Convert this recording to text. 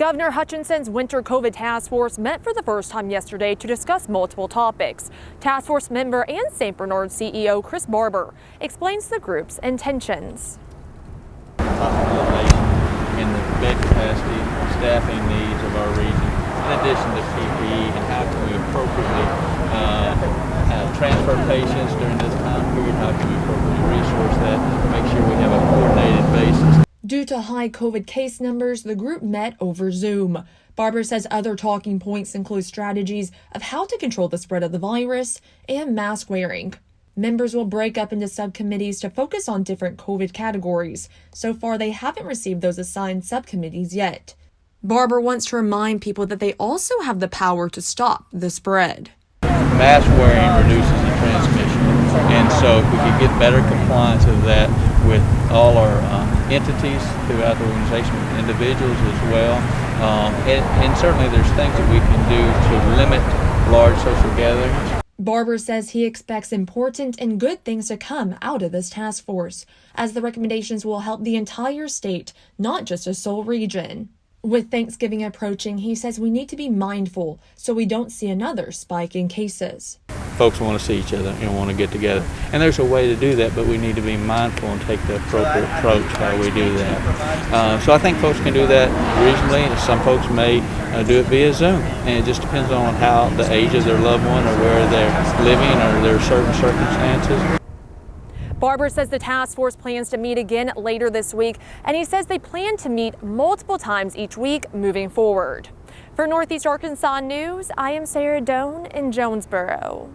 Governor Hutchinson's Winter COVID Task Force met for the first time yesterday to discuss multiple topics. Task Force member and St. Bernard CEO Chris Barber explains the group's intentions. Hospitalization and the bed capacity, staffing needs of our region, in addition to PPE, and how can we appropriately transfer patients during this time period, how can we appropriately resource that, make sure we have a coordinated basis. Due to high COVID case numbers, the group met over Zoom. Barber says other talking points include strategies of how to control the spread of the virus and mask wearing. Members will break up into subcommittees to focus on different COVID categories. So far, they haven't received those assigned subcommittees yet. Barber wants to remind people that they also have the power to stop the spread. Mask wearing reduces the transmission, and so if we could get better compliance of that with all our entities throughout the organization, with individuals as well, and certainly there's things that we can do to limit large social gatherings. Barber says he expects important and good things to come out of this task force, as the recommendations will help the entire state, not just a sole region. With Thanksgiving approaching, he says we need to be mindful so we don't see another spike in cases. Folks want to see each other and want to get together. And there's a way to do that, but we need to be mindful and take the appropriate approach how we do that. So I think folks can do that regionally, and some folks may do it via Zoom. And it just depends on how the age of their loved one or where they're living or their certain circumstances. Barber says the task force plans to meet again later this week, and he says they plan to meet multiple times each week moving forward. For Northeast Arkansas News, I am Sarah Doan in Jonesboro.